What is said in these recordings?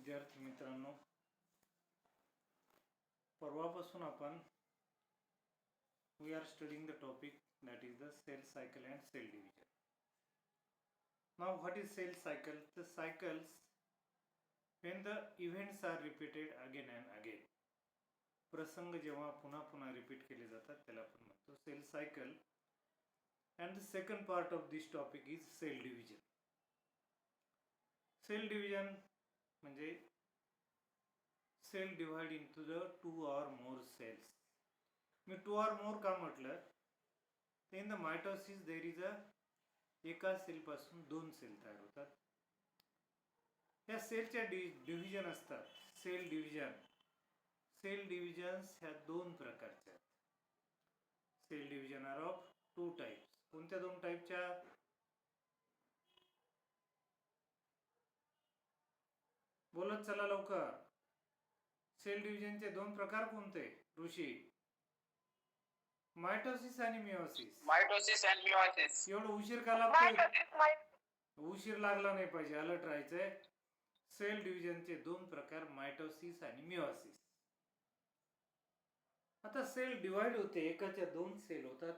विद्यार्थी मित्रांनो, परवापासून आपण we are studying the topic that is the cell cycle and cell division. Now what is cell cycle? The cycles when the events are repeated again and again. प्रसंग जेव्हा पुन्हा पुन्हा repeat केले जातात त्याला आपण म्हणतो cell cycle. And the second part of this topic is cell division. Cell division म्हणजे cell divide into the 2 or more cells. मी 2 or more का म्हटलं तर in the mitosis there is एका सेल पासून 2 सेल तयार होतात. या सेलच्या डिव्हिजन असतात. सेल डिव्हिजन्स ह्या 2 प्रकारच्या आहेत. Cell division are of 2 types. कोणत्या 2 टाइपच्या? बोलत चला लवकर. सेल डिव्हिजनचे 2 प्रकार कोणते ऋषी? मायटोसिस आणि मियोसिस. एवढं उशीर का लागतोय? उशीर लागला नाही पाहिजे, अलर्ट राहायचंय. सेल डिव्हिजनचे 2 प्रकार मायटोसिस आणि मियोसिस. आता सेल डिवाइड होते, एकाच्या 2 सेल होतात.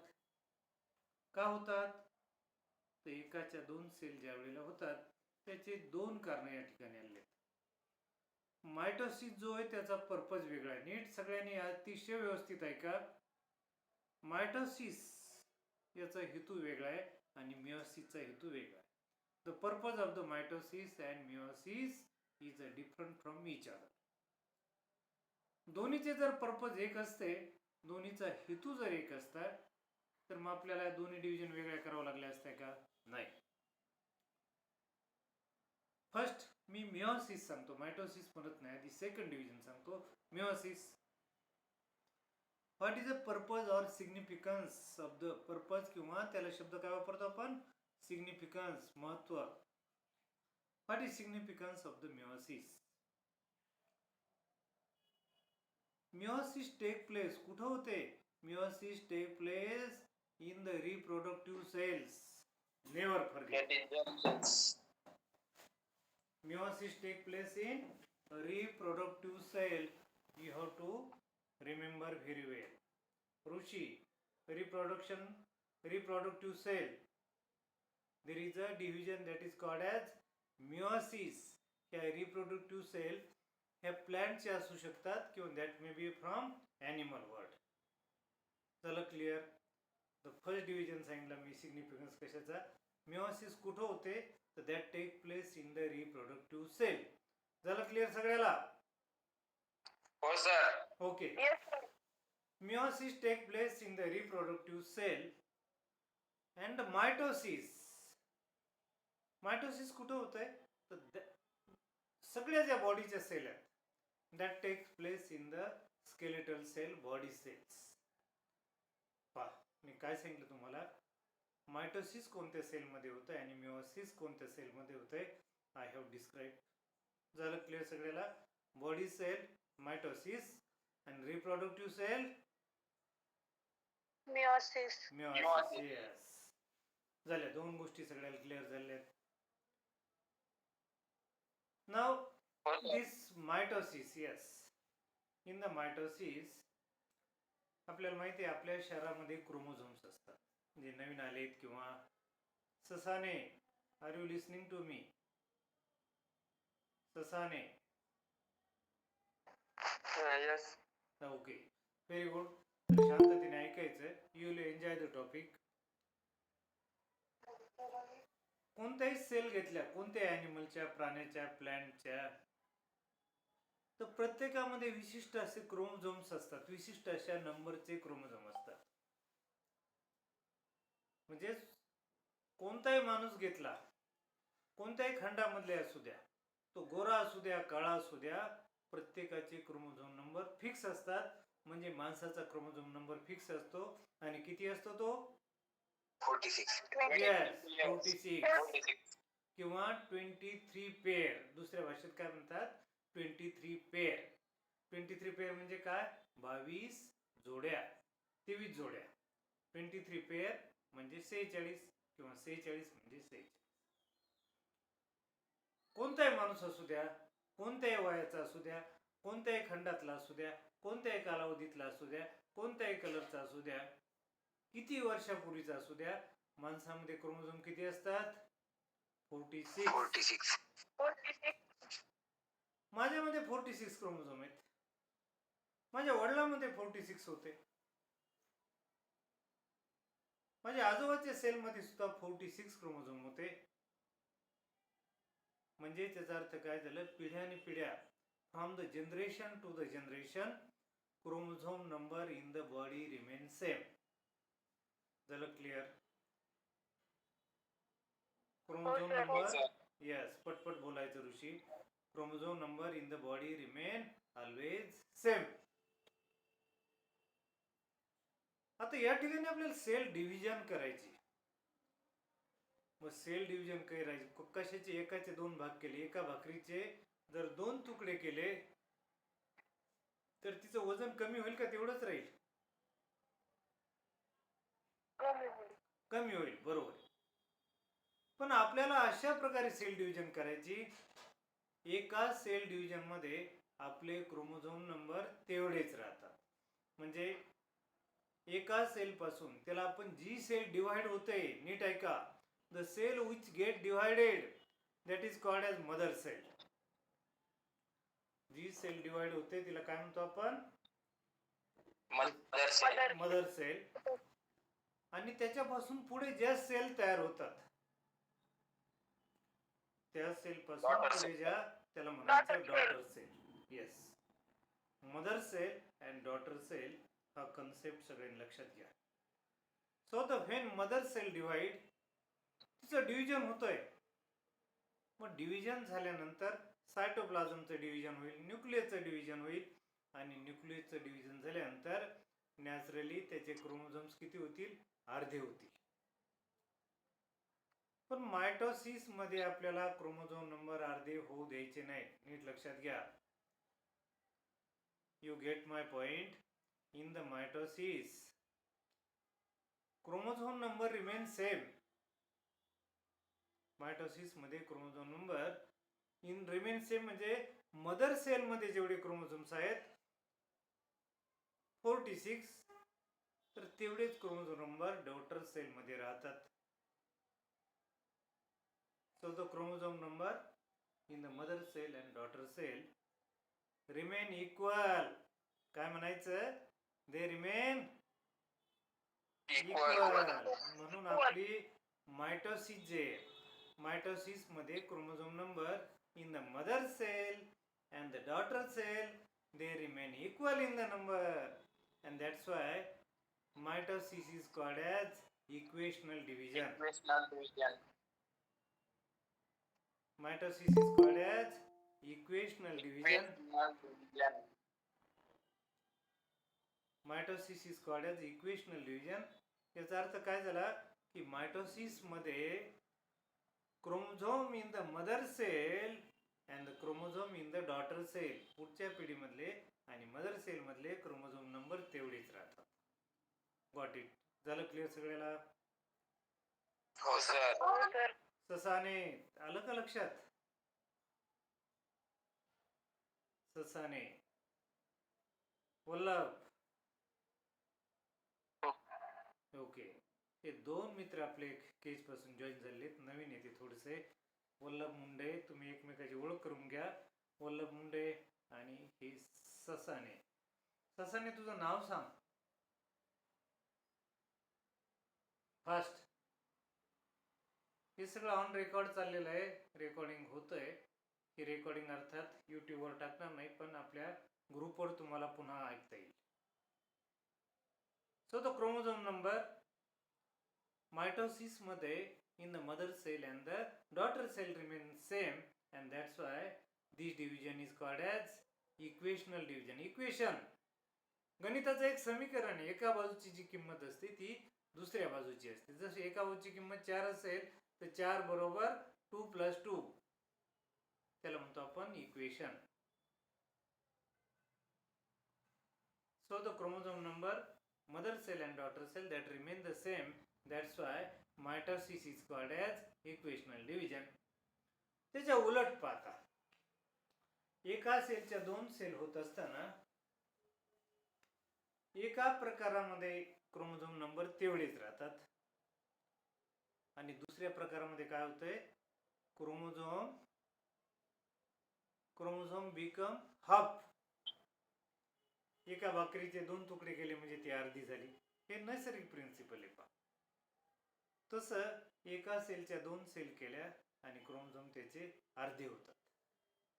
का होतात? तर एकाच्या 2 सेल ज्या वेळेला होतात त्याचे 2 कारण या ठिकाणी आले. मायटोसिस जो आहे त्याचा पर्पज वेगळा आहे. नीट सगळ्यांनी अतिशय व्यवस्थित ऐका. मायटोसिस याचा हेतू वेगळा आहे आणि मियोसिसचा हेतू वेगळा आहे. The purpose of the mitosis and meiosis is a different from each other. दोन्हीचे जर पर्पज एक असते, दोन्हीचा हेतू जर एक असता, तर मग आपल्याला दोन्ही डिव्हिजन वेगळ्या करावं लागले असते का? नाही. फर्स्ट मी मियोसिस सांगतो, मायटोसिस म्हणत नाही. आधी सेकंड डिव्हिजन सांगतो, meiosis. What is the purpose or significance of the purpose, किंवा त्याला शब्द काय वापरतो आपण? सिग्निफिकन्स, महत्व. What is significance of the meiosis? Meiosis take place कुठं होते? Meiosis take place in the reproductive cells. Never forget. Meiosis take place in reproductive cell. You have to remember very well. Rushi, reproductive cell. There is a division that is called as meiosis. या reproductive cell ह्या प्लांटचे असू शकतात किंवा that may be from animal world. चला clear. The first division सांगितलं मी significance कशाचा. मियोसिस कुठं होते? तर that take place in the reproductive cell. झालं क्लिअर सगळ्याला? हो sir. Okay. Meiosis take place in the reproductive cell and mitosis कुठं होतंय? तर सगळ्या ज्या बॉडीच्या सेल आहेत that takes place in the skeletal cell, body cells. पहा मी काय सांगितलं तुम्हाला. मायटोसिस कोणत्या सेलमध्ये होतं आणि मियोसिस कोणत्या सेलमध्ये होतंय, आय हॅव डिस्क्राईब. झालं क्लिअर सगळ्याला? बॉडी सेल मायटोसिस आणि रिप्रोडक्टिव्ह सेल मियोसिस. येस. झाल्या 2 गोष्टी सगळ्याला क्लिअर झाल्या. नाव this mitosis. Yes, in the mitosis आपल्याला माहिती आहे आपल्या शरीरामध्ये क्रोमोझोम्स असतात. जे नवीन आलेत किंवा Sasane, are you listening to me? Sasane. Yes. Okay, very good. शांततेने ऐकायचं. You will enjoy the topic. कोणत्याही सेल घेतल्या, कोणत्याही ॲनिमलच्या, प्राण्याच्या, प्लांटच्या, तर प्रत्येकामध्ये विशिष्ट असे क्रोमोझोम्स असतात. विशिष्ट अशा नंबरचे क्रोमोझोम असतात. म्हणजे कोणताही माणूस घेतला, कोणत्याही खंडामधले असू द्या, तो गोरा असू द्या, काळा असू द्या, प्रत्येकाचे क्रोमोझोम नंबर फिक्स असतात. म्हणजे माणसाचा क्रोमोझोम नंबर फिक्स असतो. आणि किती असतो तो? 46. येस, 46 किंवा 23 पेअर. दुसऱ्या भाषेत काय म्हणतात? 23 पेअर. 23 पेअर म्हणजे काय? 22 जोड्या, 23 जोड्या. 23 पेअर म्हणजे 46 किंवा 46 म्हणजे 46. कोणताही माणूस असू द्या, कोणत्याही वयाचा असू द्या, कोणत्याही खंडातला असू द्या, कोणत्याही कालावधीतला असू द्या, कोणत्याही कलरचा असू द्या, किती वर्षापूर्वीचा असू द्या, माणसामध्ये क्रोमोझोम किती असतात? 46. 46. माझ्यामध्ये 46 क्रोमोझोम आहेत. माझ्या वडिलांमध्ये 46 होते. माझ्या आजोबाच्या सेलमध्ये सुद्धा 46 क्रोमोझोम होते. म्हणजे त्याचा अर्थ काय झालं? पिढ्याने पिढ्या, from the generation to the generation, chromosome number in the body remain same. झालं क्लिअर? क्रोमोझोम नंबर, यस, पटपट बोलायचं Rishi. Chromosome number in the body remain always same. आता या ठिकाणी आपल्याला सेल डिव्हिजन करायची. मग सेल डिव्हिजन करायचे कशाचे? एकाचे 2 भाग केले. एका भाकरीचे जर 2 तुकडे केले तर तिचं वजन कमी होईल का तेवढंच राहील? कमी होईल, बरोबर. पण आपल्याला अशा प्रकारे सेल डिव्हिजन करायची, एका सेल डिव्हिजन मध्ये आपले क्रोमोझोम नंबर तेवढेच राहतात. म्हणजे एका सेल पासून त्याला आपण जी सेल डिवाइड होते, नीट ऐका, the cell which get divided that is called as mother cell. जी सेल डिवाइड होते तिला काय म्हणतो आपण? Mother cell. आणि त्याच्यापासून पुढे ज्या सेल तयार होतात त्या सेल पासून पुढे ज्या, त्याला म्हणायचं daughter cell. Yes, mother cell and daughter cell हा कन्सेप्ट सगळ्यांनी लक्षात घ्या. So the when mother cell divide, तिचं डिव्हिजन होतंय. मग डिव्हिजन झाल्यानंतर सायटोप्लाझमचं डिव्हिजन होईल, न्यूक्लियसचं डिव्हिजन होईल, आणि न्यूक्लियसचं डिव्हिजन झाल्यानंतर नॅचरली त्याचे क्रोमोझोम्स किती होतील? अर्धे होतील. पण मायटोसिस मध्ये आपल्याला क्रोमोझोम नंबर अर्धे होऊ द्यायचे नाही. नीट लक्षात घ्या. You get my point? In the mitosis chromosome number remain same. Mitosis मध्ये chromosome number in remain same म्हणजे मदर सेल मध्ये जेवढे क्रोमोझोम्स आहेत 46, तर तेवढेच क्रोमोझोम नंबर डॉटर सेल मध्ये राहतात. So the chromosome number in the mother cell and daughter cell remain equal. काय म्हणायचं? They remain equal. म्हणून आपली मायटोसिस जे, मायटोसिस मध्ये chromosome number in the mother cell and the daughter cell they remain equal in the number, and that's why mitosis is called as equational division. Mitosis is called as equational division. Mitosis is called as equational division. याचा अर्थ काय झाला की mitosis मध्ये chromosome in the mother cell and the chromosome in the daughter cell, पुढच्या पिढीमधले आणि mother cell मधले क्रोमोझोम नंबर तेवढेच राहतात. Got it? झालं क्लिअर सगळ्याला? हो सर. ससाने आलं का लक्षात? ससाने, वल्लभ, ओके. हे 2 मित्र आपले केज पासून जॉईन झालेत, नवीन येते थोडेसे. वल्लभ मुंडे, तुम्ही एकमेकाची ओळख करून घ्या. वल्लभ मुंडे आणि हे ससाने. ससाने, तुझं नाव सांग फास्ट. हे सगळं ऑन रेकॉर्ड चाललेलं आहे, रेकॉर्डिंग होतंय. ही रेकॉर्डिंग अर्थात युट्यूबवर टाकणार नाही, पण आपल्या ग्रुपवर तुम्हाला पुन्हा ऐकता येईल. So the chromosome number mitosis मध्ये in the mother cell and the daughter cell remain same, and that's why this division is called as equational division. Equation गणिताचं एक समीकरण आहे. एका बाजूची जी किंमत असते ती दुसऱ्या बाजूची असते. जसे एका बाजूची किंमत 4 असेल तर 4 बरोबर 2 + 2, त्याला म्हणतो आपण equation. So the chromosome number mother cell and daughter cell that remain the same, that's why mitosis is called as equational division. त्याच्या उलट पाहता एका सेलच्या दोन सेल होत असताना एका प्रकारामध्ये क्रोमोझोम नंबर तेवढेच राहतात आणि दुसऱ्या प्रकारामध्ये काय होतंय, क्रोमोझोम बिकम हाफ. एका भाकरीचे दोन तुकडे केले म्हणजे ती अर्धी झाली. हे नैसर्गिक प्रिन्सिपल आहे पहा. तसं एका सेलच्या दोन सेल केल्या आणि क्रोमोझोम त्याचे अर्धे होतात.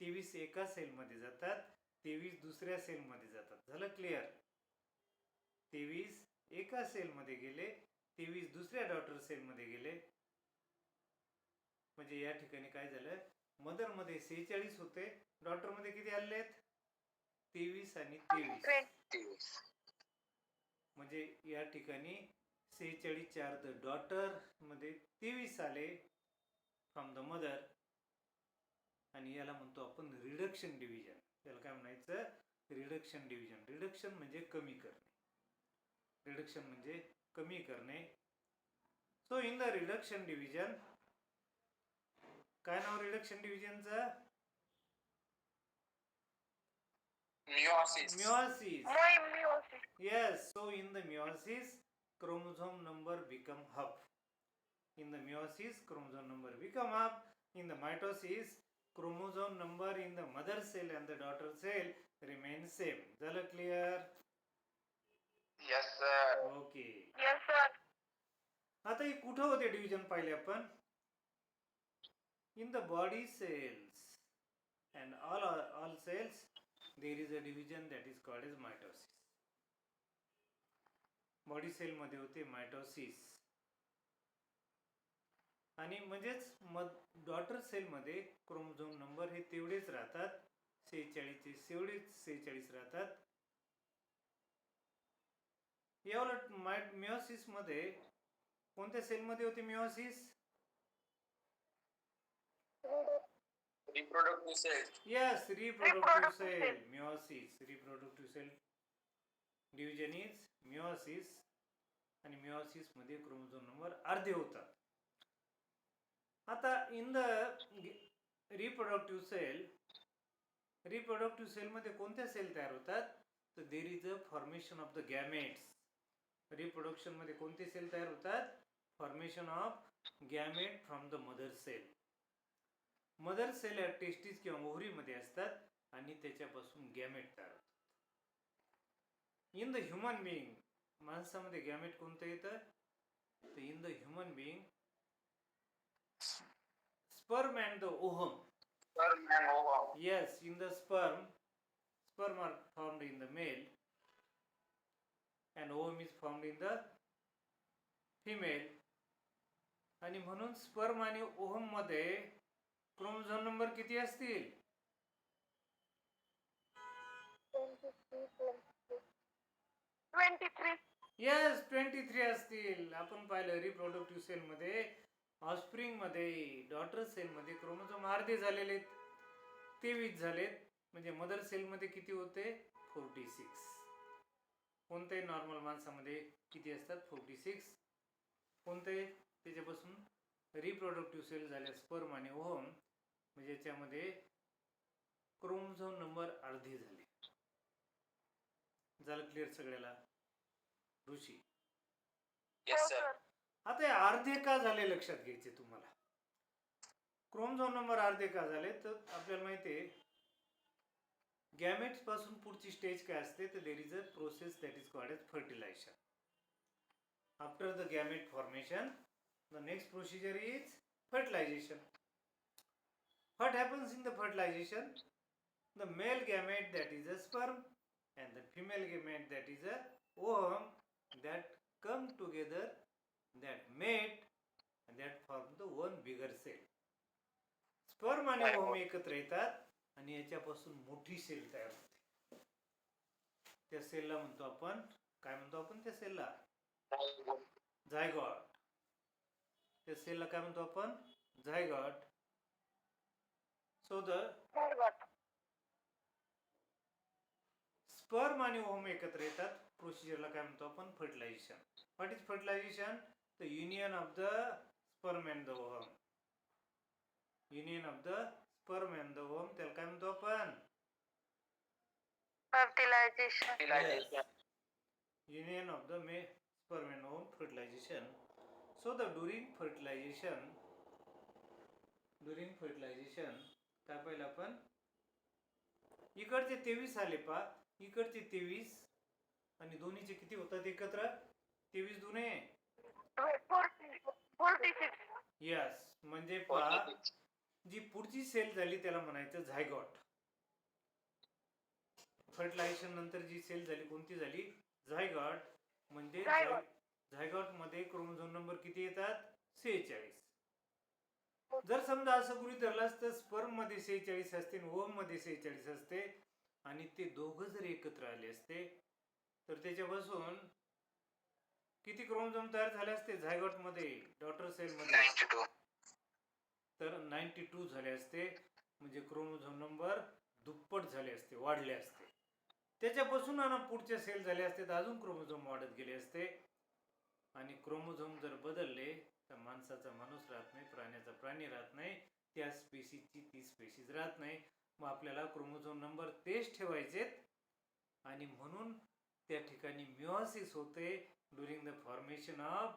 23 एका सेलमध्ये जातात, 23 दुसऱ्या सेलमध्ये जातात. झालं क्लिअर? 23 एका सेलमध्ये गेले, 23 दुसऱ्या डॉटर सेलमध्ये गेले. म्हणजे या ठिकाणी काय झालं, मदर मध्ये 46 होते, डॉटर मध्ये किती आले आहेत, 23 आणि 23. म्हणजे या ठिकाणी 46 चार द डॉटर मध्ये 23 आले फ्रॉम द मदर. आणि याला म्हणतो आपण रिडक्शन डिव्हिजन. याला काय म्हणायचं, रिडक्शन डिव्हिजन. रिडक्शन म्हणजे कमी करणे. रिडक्शन म्हणजे कमी करणे. So in the reduction division, काय नाव reduction डिव्हिजनचं, Meiosis. meiosis. Yes, so in the meiosis chromosome number become half. In the meiosis chromosome number become half. In the mitosis chromosome number in the mother cell and the daughter cell remain same. झालं clear? Yes, sir. Okay. Yes, sir. आता हे कुठं होते division पाहिले आपण, in the body cells and all cells there is a division that is called as mitosis. Body cell मध्ये होते mitosis. आणि म्हणजेच डॉटर सेल मध्ये क्रोमोझोम नंबर हे तेवढेच राहतात, 46 राहतात. याउलट मिओसिस मध्ये कोणत्या सेल मध्ये होते meiosis, Reproductive cell. yes, reproductive cell. Meiosis, reproductive cell division is meiosis. आणि meiosis मध्ये क्रोमोझोम नंबर अर्धे होतात. आता इन द रिप्रोडक्टिव्ह सेल मध्ये कोणत्या सेल तयार होतात, तर there is a formation of the gametes. Reproduction मध्ये कोणते सेल तयार होतात, formation of gamete from the mother cell. Mother cell या टेस्टिस किंवा ओव्हरीमध्ये असतात आणि त्याच्यापासून गॅमेट तयार होतात. इन द ह्युमन बिईंग, माणसामध्ये गॅमेट कोणतं येतं, तर in the human being sperm and the ovum. Sperm and ovum. Yes, in the sperm are formed in the male and ovum is formed in the female. आणि म्हणून sperm आणि ovum मध्ये chromosome number किती असतील, 23. Yes 23 असतील. आपण पाहिलं reproductive sale मध्ये, ऑफस्प्रिंग मध्ये, डॉटर सेल मध्ये क्रोमोझोम अर्धे झालेले 23 झालेत. म्हणजे मदर सेल मध्ये किती होते, 46. कोणत्याही नॉर्मल माणसामध्ये किती असतात, 46. कोणते, त्याच्यापासून रिप्रोडक्टिव्ह सेल झाल्या स्पर्म आणि ओव्हम, म्हणजे याच्यामध्ये क्रोमोझोम नंबर अर्धे झाले. झालं क्लिअर सगळ्याला ऋषी? Yes, sir. आता हे अर्धे का झाले लक्षात घ्यायचे तुम्हाला. क्रोमोझोम नंबर अर्धे का झाले, तर आपल्याला माहिती आहे गॅमेट्स पासून पुढची स्टेज काय असते, तर there is a process that is called as fertilization. After the gamete formation the next procedure is fertilization. What happens in the fertilization? The male gamete that is a sperm and the female gamete that is a ovum that come together, that mate and that form the one bigger cell. Sperm आणि ovum एकत्र येतात आणि याच्यापासून मोठी sale तयार होते. त्या सेलला म्हणतो आपण, काय म्हणतो आपण त्या सेलला, झायगॉट. त्या सेलला काय म्हणतो आपण, झायगॉट. सो द स्पर्म आणि ओव्हम एकत्र येतात, प्रोसिजरला काय म्हणतो आपण, fertilization. What is fertilization? The union of the sperm and the ovum. Union of the sperm and the ovum, त्याला काय म्हणतो आपण, Fertilization. Union of the sperm and ovum, fertilization. So the during fertilization काय पाहिलं आपण, इकडचे 23 आले पा, इकडचे 23 आणि दोन्हीचे किती होतात एकत्र, 23 दुने 46. यस, म्हणजे पहा जी पुढची सेल झाली त्याला म्हणायचं झायगॉट. फर्टिलायझेशन नंतर जी सेल झाली कोणती झाली, झायगॉट. म्हणजे झायगॉट मध्ये क्रोमोझोम नंबर किती येतात, 46. जर समजा असं गृहीत धरलं तर स्पर्म मध्ये 46 असते आणि ओव्हम मध्ये 46 असते आणि ते दोघं जर एकत्र आले असते तर त्याच्यापासून किती क्रोमोझोम तयार झाले असते झायगॉट मध्ये, डॉटर सेल मध्ये, 92. तर 92 झाले असते. म्हणजे क्रोमोझोम नंबर दुप्पट झाले असते, वाढले असते. त्याच्यापासून पुढच्या सेल झाले असते तर अजून क्रोमोझोम वाढत गेले असते. आणि क्रोमोझोम जर बदलले तर माणसाचा माणूस राहत नाही, प्राण्याचा प्राणी राहत नाही, त्या स्पेसीची ती स्पेसीज राहत नाही. मग आपल्याला क्रोमोझोम नंबर तेच ठेवायचेत आणि म्हणून त्या ठिकाणी मिओसिस होते during the formation of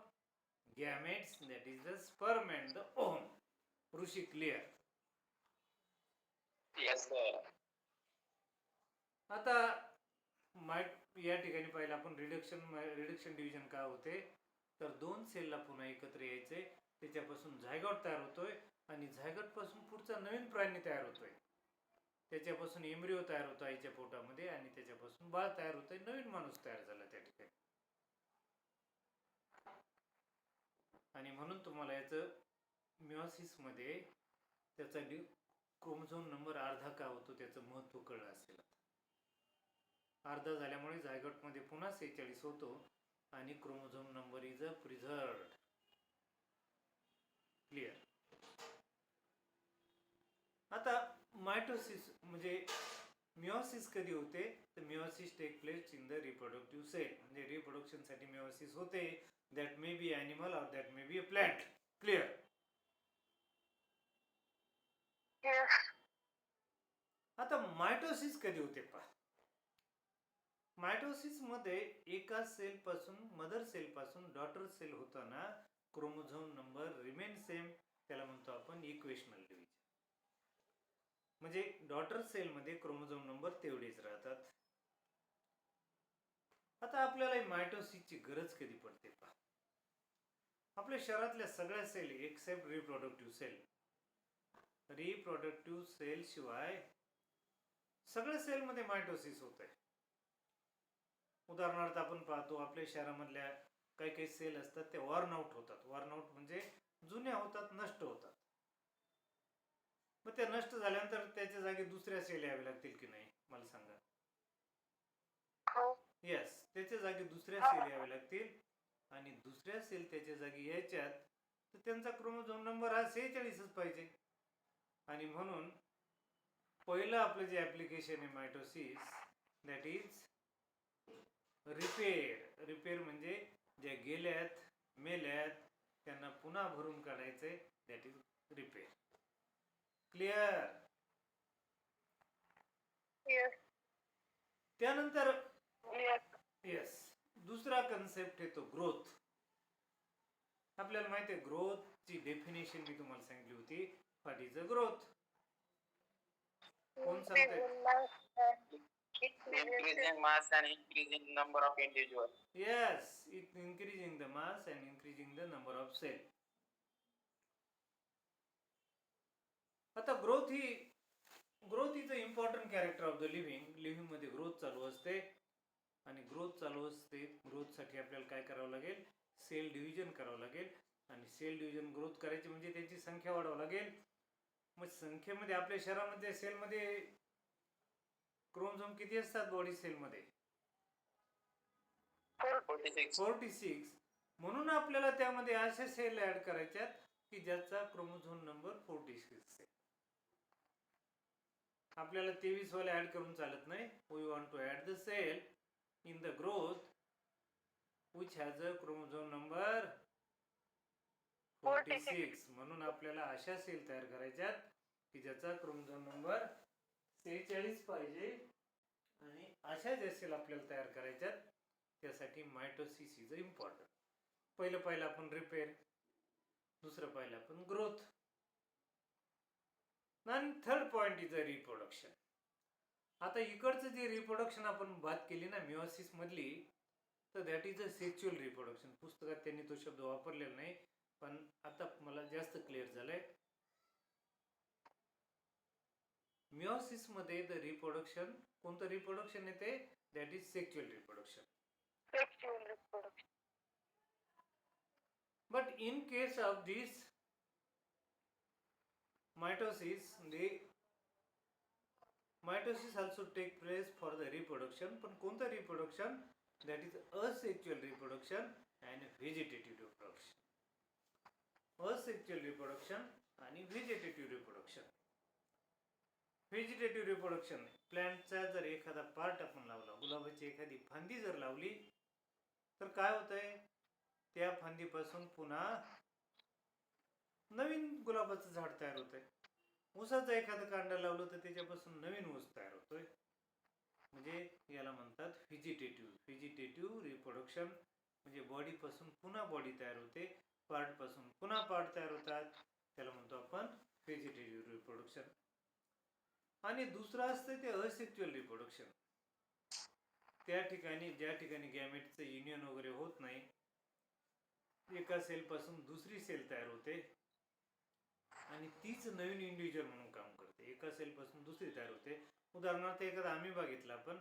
gametes, that is the sperm and the ovum. Rishi clear? Yes, sir. आता या ठिकाणी पाहिलं आपण रिडक्शन डिव्हिजन काय होते, तर दोन सेलला पुन्हा एकत्र यायचे, त्याच्यापासून झायगॉट तयार होतोय आणि झायगॉट पासून पुढचा नवीन प्राणी तयार होतोय, त्याच्यापासून एम्ब्रिओ तयार होतो आईच्या पोटामध्ये आणि त्याच्यापासून बाळ तयार होतोय, नवीन माणूस तयार झाला त्या ठिकाणी. आणि म्हणून तुम्हाला याचं मिओसिस मध्ये त्याचा क्रोमोझोम नंबर अर्धा का होतो त्याचं महत्व कळलं असेल. अर्धा झाल्यामुळे झायगॉट मध्ये पुन्हा 46 होतो आणि chromosome number is a preserved. Clear? आता मायटोसिस म्हणजे मिओसिस कधी होते, तर meiosis take place in the reproductive cell. म्हणजे रिप्रोडक्शन साठी मिओसिस होते. That may be animal or that may be a plant. Clear? Yes. आता मायटोसिस कधी होते पहा. मायटोसिस मध्ये एका सेल पासून, मदर सेल पासून डॉटर सेल होताना क्रोमोझोम नंबर रिमेन सेम, त्याला म्हणतो आपण इक्वेशनल डिव्हिजन. म्हणजे डॉटर सेल मध्ये क्रोमोझोम नंबर तेवढेच राहतात. आता आपल्याला मायटोसिसची गरज कधी पडते पहा. आपल्या शरीरातल्या सगळ्या सेल एक्सेप्ट रिप्रोडक्टिव्ह सेल शिवाय सगळ्या सेल मध्ये मायटोसिस होत आहे. उदाहरणार्थ आपण पाहतो आपल्या शरीरामधल्या काही काही सेल असतात ते वॉर्न आउट होतात. वॉर्न आउट म्हणजे जुन्या होतात, नष्ट होतात. मग त्या नष्ट झाल्यानंतर त्याच्या जागी दुसऱ्या सेल यावे लागतील की नाही, मला सांगा. येस, त्याच्या जागी दुसऱ्या सेल यावे लागतील आणि दुसऱ्या सेल त्याच्या जागी यायच्यात तर त्यांचा क्रोमोझोम नंबर हा 46च पाहिजे. आणि म्हणून पहिलं आपलं जे ऍप्लिकेशन आहे mitosis, that is repair. Repair म्हणजे ज्या गेल्यात, मेल्यात, त्यांना पुन्हा भरून काढायचंय, that is repair. Clear? Yes. त्यानंतर Yes. येस, दुसरा कन्सेप्ट येतो ग्रोथ. आपल्याला माहिती आहे ग्रोथची डेफिनेशन मी तुम्हाला सांगितली होती. What is a growth? कोण सांगते? Increasing mass and increasing number of individuals. Yes, it increasing the mass and increasing the number of cell. आता growth is a important character of the living. Living मध्ये growth चालू असते आणि growth चालू असते. Growth साठी आपल्याला काय करावं लागेल, सेल डिव्हिजन करावं लागेल. आणि सेल डिव्हिजन ग्रोथ करायची म्हणजे त्याची संख्या वाढवावी लागेल. मग संख्येमध्ये आपल्या शरीरामध्ये सेलमध्ये क्रोमोझोम किती असतात बॉडी सेलमध्ये? 46. म्हणून आपल्याला त्यामध्ये अशा सेल ऍड करायच्यात की ज्याचा क्रोमोझोम नंबर 46 आहे. आपल्याला 23 वाले ऍड करून चालत नाही. We want to add the cell in the growth which has a chromosome number 46. म्हणून आपल्याला अशा सेल तयार करायच्यात की ज्याचा क्रोमोझोम नंबर 46 पाहिजे आणि अशा ज्या सेल आपल्याला तयार करायच्यात त्यासाठी मायटोसिस इज इम्पॉर्टंट. पहिलं आपण रिपेअर, दुसरं पाहिलं आपण ग्रोथ, आणि third point is a reproduction. आता इकडचं जे रिप्रोडक्शन आपण बात केली ना मिओसिस मधली, तर that is a sexual reproduction. पुस्तकात त्यांनी तो शब्द वापरलेला नाही, पण आता मला जास्त क्लिअर झालंय. मिओसिस मध्ये द रिप्रोडक्शन, कोणतं रिप्रोडक्शन येते? That is sexual reproduction. Sexual reproduction. But in case of this mitosis, the mitosis also take place for the reproduction. पण कोणतं reproduction? That is asexual reproduction and vegetative reproduction. Asexual reproduction आणि vegetative reproduction. Vegetative reproduction, प्लांटचा जर एखादा part आपण लावला, गुलाबाची एखादी फांदी जर लावली, तर काय होतंय? त्या फांदीपासून पुन्हा नवीन गुलाबाचं झाड तयार होतंय. ऊसाचं एखादं कांड लावलं तर त्याच्यापासून नवीन ऊस तयार होतोय. म्हणजे याला म्हणतात व्हेजिटेटिव्ह रिप्रोडक्शन. म्हणजे बॉडीपासून पुन्हा बॉडी तयार होते, पार्टपासून पुन्हा पार्ट तयार होतात, त्याला म्हणतो आपण व्हेजिटेटिव्ह रिप्रोडक्शन. आणि दुसरं असतं ते असेक्च्युअल रिप्रोडक्शन. त्या ठिकाणी ज्या ठिकाणी गॅमेटचं युनियन वगैरे होत नाही, एका सेलपासून दुसरी सेल तयार होते आणि तीच नवीन इंडिव्हिज्युअल म्हणून काम करते. एका सेलपासून दुसरी तयार होते. उदाहरणार्थ एखादा अमिबा घेतला आपण,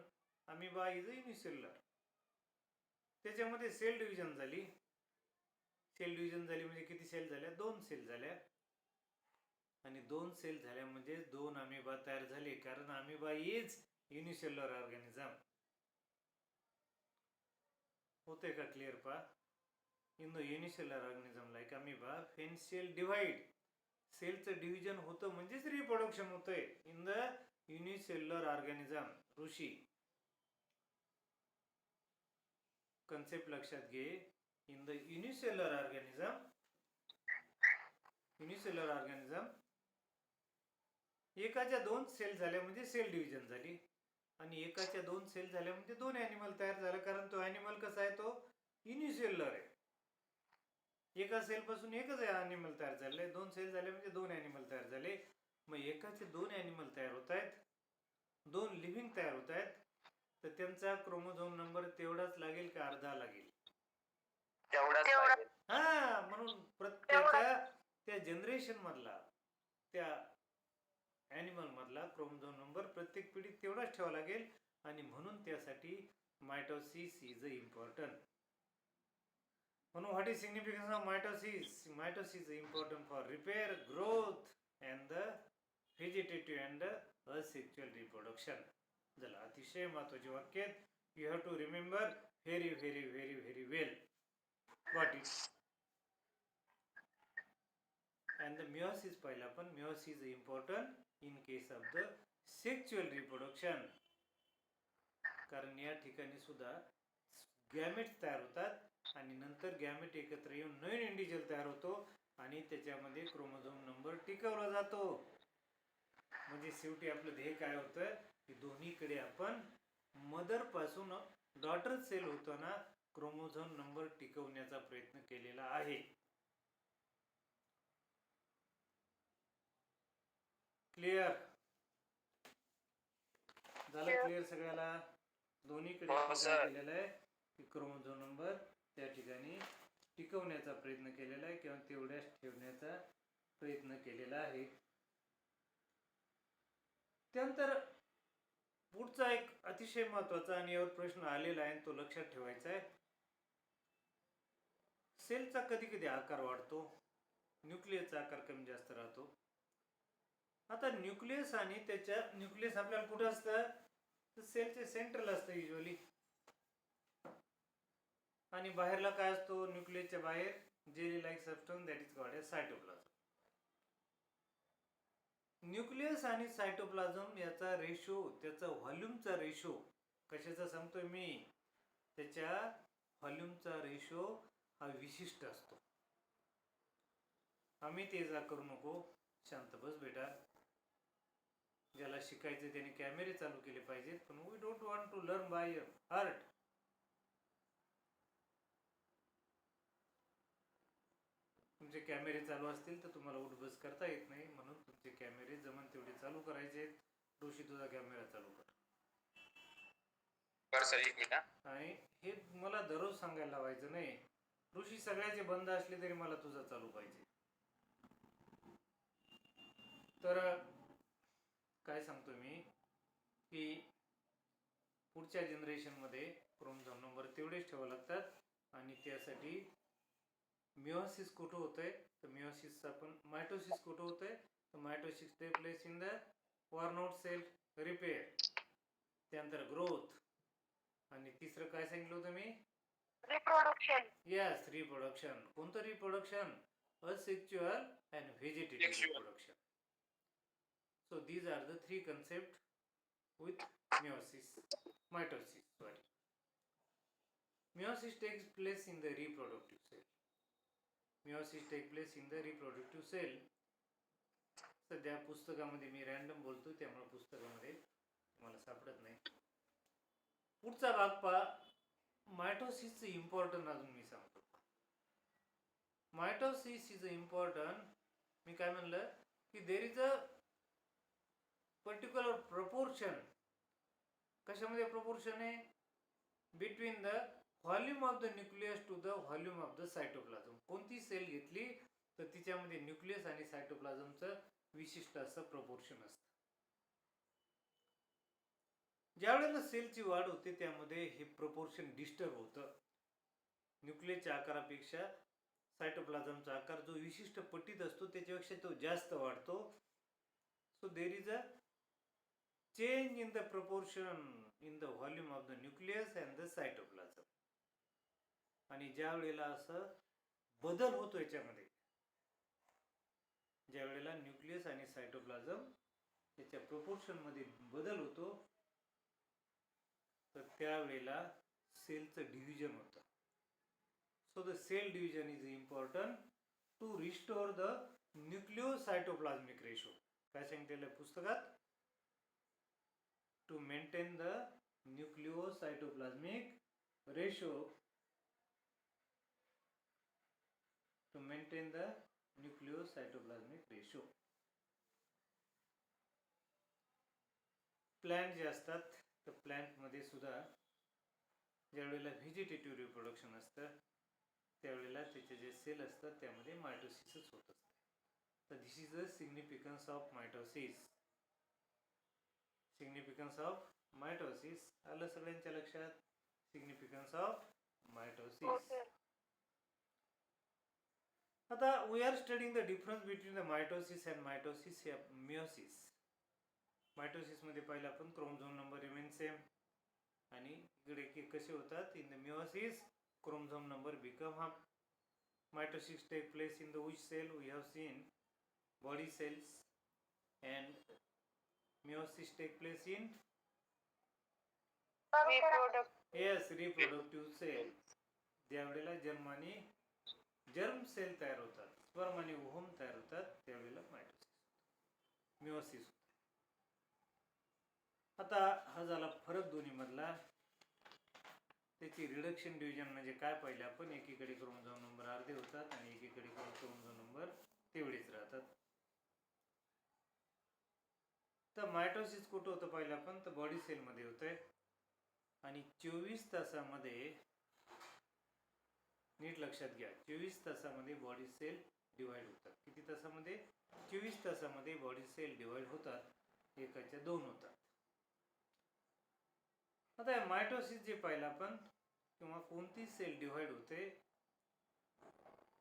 अमिबा इज युनिसेल्युलर. त्याच्यामध्ये सेल डिव्हिजन झाली. सेल डिव्हिजन झाली म्हणजे किती सेल झाल्या? 2 सेल झाल्या. आणि 2 सेल झाल्या म्हणजे 2 अमिबा तयार झाले, कारण अमिबा इज युनिसेल्युलर ऑर्गॅनिझम. होते का क्लिअर? पा, in the unicellular organism like amoeba, when cell divide, सेलचं डिव्हिजन होतं म्हणजेच रिप्रोडक्शन होतंय in the unicellular organism. Rishi concept लक्षात घे. इन द युनिसेल्युलर ऑर्गॅनिझम, एकाच्या 2 सेल झाल्या म्हणजे सेल डिव्हिजन झाली, आणि एकाच्या 2 सेल झाल्या म्हणजे 2 ॲनिमल तयार झालं, कारण तो ॲनिमल कसा आहे? तो युनिसेल्युलर आहे. एका सेलपासून एकच ॲनिमल तयार झाले, 2 सेल झाले म्हणजे 2 ॲनिमल तयार झाले. मग एकाचे 2 ॲनिमल तयार होत आहेत, 2 लिव्हिंग तयार होत आहेत, तर त्यांचा क्रोमोझोम नंबर तेवढाच लागेल का अर्धा लागेल? तेवढाच लागेल. हा, म्हणून प्रत्येक त्या जनरेशन मधला, त्या ॲनिमल मधला क्रोमोझोम नंबर प्रत्येक पिढीत तेवढाच ठेवावा लागेल. आणि म्हणून त्यासाठी मायटोसिस इज इम्पॉर्टंट. म्हणून what is significance of mitosis? Mitosis is important for repair, growth and the vegetative and asexual reproduction. झालं. अतिशय महत्वाचे वाक्य. You have to remember very very very very well. Got it? And the meiosis पाहिलं आपण. meiosis is important in case of the sexual reproduction. कारण या ठिकाणी सुद्धा गॅमेट्स तयार होतात आणि नंतर गॅमेट एकत्र येऊन नवीन इंडिव्हिज्युअल तयार होतो आणि त्याच्यामध्ये क्रोमोझोम नंबर टिकवला जातो. म्हणजे शेवटी आपलं ध्येय काय होतं की दोन्हीकडे आपण मदर पासून डॉटर सेल होताना क्रोमोझोम नंबर टिकवण्याचा प्रयत्न केलेला आहे. क्लिअर झालं? क्लिअर सगळ्याला? दोन्हीकडे हो, आपण काय सर. केलेलं आहे की क्रोमोझोम नंबर त्या ठिकाणी टिकवण्याचा प्रयत्न केलेला आहे किंवा तेवढ्याच ठेवण्याचा प्रयत्न केलेला आहे. त्यानंतर पुढचा एक अतिशय महत्वाचा आणि यावर प्रश्न आलेला आहे, तो लक्षात ठेवायचा आहे. सेलचा कधी कधी आकार वाढतो, न्यूक्लियसचा आकार कमी जास्त राहतो. आता न्यूक्लियस आणि त्याच्या न्यूक्लियस आपल्याला कुठं असतं? तर सेलचे सेंट्रल असतं युजली. आणि बाहेरला काय असतो? न्यूक्लियसच्या बाहेर jelly like substance, that is called as cytoplasm. Nucleus आणि सायटोप्लाझम याचा रेशो, त्याचा व्हॉल्यूमचा रेशो कशाचा सांगतोय मी? त्याच्या व्हॉल्यूमचा रेशो हा विशिष्ट असतो. आम्ही ते जा करू नको, शांत बस बेटा. ज्याला शिकायचं त्याने कॅमेरे चालू केले पाहिजेत, पण we don't want to learn by heart. तुमचे कॅमेरे चालू असतील तर तुम्हाला उठबस करता येत नाही, म्हणून तुमचे कॅमेरे जमन तेवढे चालू करायचे आहेत. ऋषी तुझा कॅमेरा चालू कर. सर एक मिनिट. आणि हे मला दररोज सांगायला लावायचं नाही. ऋषी सगळ्याचे बंद असले तरी मला तुझा चालू पाहिजे. तर काय सांगतो मी की पुढच्या जनरेशनमध्ये क्रोमोझोम नंबर तेवढेच ठेवावे लागतात. आणि त्यासाठी मिओसिस कुठं होतंय तर मिओसिसचा पण मायटोसिस कुठं होतंय तर mitosis take place in the worn out cell repair, त्यानंतर ग्रोथ, आणि तिसरं काय सांगितलं होतं मी? रिप्रोडक्शन. Yes, reproduction. कोणतं reproduction? Asexual and vegetative reproduction. So these are the three concepts with meiosis, mitosis, sorry. Meiosis takes place in the reproductive cell. Meiosis takes place in the reproductive cell. सध्या पुस्तकामध्ये मी random बोलतो त्यामुळे पुस्तकामध्ये मला सापडत नाही. पुढचा भाग पहा. मायटोसिसचं इम्पॉर्टंट अजून मी सांगतो. Mitosis is important. मी काय म्हणलं की there is a particular proportion. कशामध्ये प्रपोर्शन आहे? Between the volume of the nucleus to the volume of the cytoplasm. कोणती सेल घेतली तर तिच्यामध्ये न्यूक्लियस आणि सायटोप्लाझमचं विशिष्ट असं प्रपोर्शन असतं. ज्या वेळेला सेलची वाढ होते त्यामध्ये हे प्रपोर्शन डिस्टर्ब होतं. न्यूक्लियसच्या आकारापेक्षा सायटोप्लाझमचा आकार जो विशिष्ट पट्टीत असतो त्याच्यापेक्षा तो जास्त वाढतो. So there is a change in the proportion in the volume of the nucleus and the cytoplasm. आणि ज्या वेळेला असं बदल होतो याच्यामध्ये, ज्या वेळेला न्यूक्लियस आणि सायटोप्लाझम त्याच्या प्रोपोर्शन मध्ये बदल होतो तर त्यावेळेला सेलचं डिव्हिजन होतं. So the cell division is important to restore the nucleocytoplasmic ratio. काय सांगितलेलं पुस्तकात? To maintain the nucleocytoplasmic ratio, to maintain the nucleocytoplasmic ratio. Plant जे असतात तर प्लांट मध्ये सुद्धा ज्यावेळेला व्हेजिटेटिव्ह रिप्रोडक्शन असतं त्यावेळेला त्याचे जे सेल असतात त्यामध्ये मायटोसिसच होत असते. तर this is the significance of mitosis. Significance of mitosis आलं सगळ्यांच्या लक्षात? Significance of mitosis. आता we are studying the difference between the mitosis and mitosis meiosis. Mitosis मध्ये पहिला आपण क्रोमोझोम नंबर रिमेन सेम आणि इकडे कसे होतात? In the meiosis chromosome number become half. Mitosis take place in the which cell? We have seen body cells. And meiosis take place in reproductive cell. ज्यावेळेला Germany germ sale तयार होतात, sperm आणि ovum तयार होतात त्यावेळेला mitosis meiosis होते. आता हा झाला फरक दोन्ही मधला. त्याची रिडक्शन डिव्हिजन म्हणजे काय पाहिलं आपण? एकीकडे क्रोमोझोम नंबर अर्धे होतात आणि एकीकडे क्रोमोझोम नंबर तेवढेच राहतात. तर मायटोसिस कुठं होतं पाहिलं आपण? तर बॉडी सेल मध्ये होतंय आणि 24 तासामध्ये, नीट लक्षात घ्या, 24 तासामध्ये बॉडी सेल डिवाइड होतात. किती तासामध्ये? 24 तासामध्ये बॉडी सेल डिवाइड होतात. एकाच्या 2 होतात. आता मायटोसिस जे पाहिलं आपण किंवा कोणती सेल डिवाइड होते,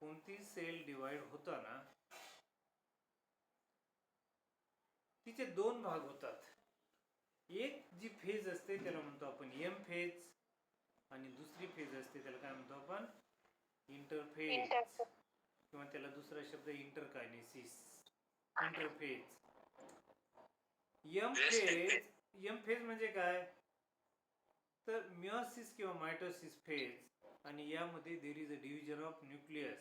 कोणती सेल डिवाइड होताना तिचे 2 भाग होतात. एक जी फेज असते त्याला म्हणतो आपण एम फेज आणि दुसरी फेज असते त्याला काय म्हणतो आपण? इंटरफेज, किंवा त्याला दुसरा शब्द इंटरकायनेसिस, इंटरफेज. एम फेज म्हणजे काय? तर मिओसिस किंवा मायटोसिस फेज आणि यामध्ये there is a division of nucleus.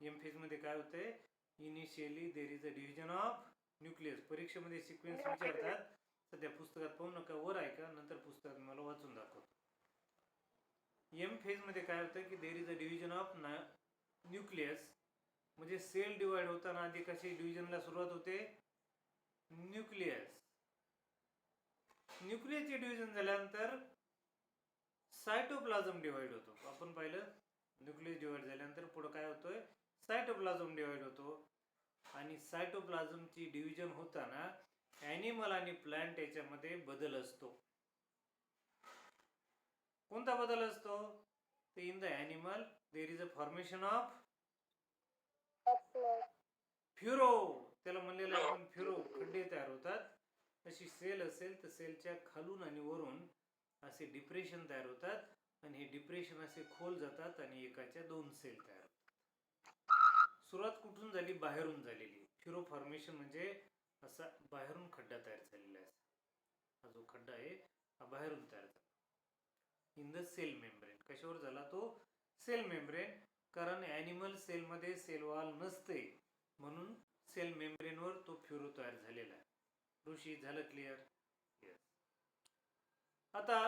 M phase मध्ये काय होतंय? Initially there is a division of nucleus. परीक्षेमध्ये सिक्वेन्स Nucleus. विचारतात. सध्या पुस्तकात पाहू नका, वर ऐका, नंतर पुस्तकात मला वाचून दाखवतो. एम फेज मध्ये काय होतं की there is a division of nucleus. म्हणजे सेल डिवाइड होताना आधी कशी डिव्हिजनला सुरुवात होते? न्यूक्लियस. न्यूक्लियसचे डिव्हिजन झाल्यानंतर सायटोप्लाझम डिवाइड होतो. आपण पाहिलं न्यूक्लियस डिवाइड झाल्यानंतर पुढे काय होतोय? सायटोप्लाझम डिवाइड होतो. आणि सायटोप्लाझमची डिव्हिजन होताना ॲनिमल आणि प्लांट याच्यामध्ये बदल असतो. कोणता बदल असतो? ते in the animal there is a formation of furrow. त्याला म्हणलेलं आपण फ्युरो, खड्डे तयार होतात. अशी सेल असेल तर सेलच्या खालून आणि वरून असे डिप्रेशन तयार होतात आणि हे डिप्रेशन असे खोल जातात आणि एकाच्या 2 सेल तयार होतात. सुरुवात कुठून झाली? बाहेरून झालेली. फ्युरो फॉर्मेशन म्हणजे असा बाहेरून खड्डा तयार झालेला आहे. हा जो खड्डा आहे हा बाहेरून तयार झाला इन द सेल मेम्ब्रेन. कशावर झाला तो? Cell membrane. कारण ॲनिमल सेलमध्ये सेल वॉल नसते म्हणून सेल मेम्ब्रेनवर तो फ्युरो तयार झालेला आहे. ऋषी झालं क्लिअर? येस. आता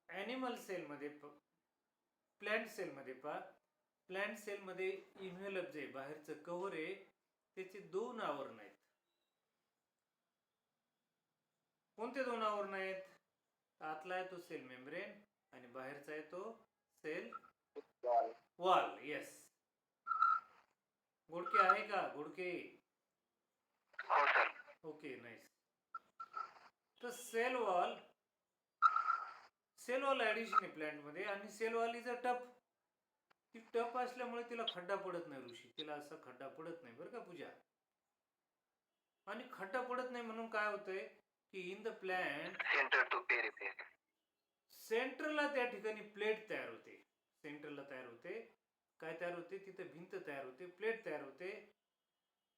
ॲनिमल सेलमध्ये प्लांट सेलमध्ये पहा. प्लांट सेलमध्ये इन्व्हेलप जे बाहेरचं कव्हर आहे त्याचे 2 आवरण आहेत. कोणते 2 आवरण आहेत? आतला आहे तो सेल मेम्ब्रेन आणि बाहेरचा आहे तो सेल वॉल. येस. घोडके आहे का? घोडके? हो सर. Okay, nice. तर सेल वॉल ऍडिशन आहे प्लांट मध्ये आणि sale wall is a tough. ती टफ असल्यामुळे तिला खड्डा पडत नाही ऋषी. तिला असा खड्डा पडत नाही बरं का पूजा. आणि खड्डा पडत नाही म्हणून काय होतंय की in the plant center to periphery. सेंटरला त्या ठिकाणी प्लेट तयार होते. सेंटरला तयार होते. काय तयार होते? तिथे भिंत तयार होते, प्लेट तयार होते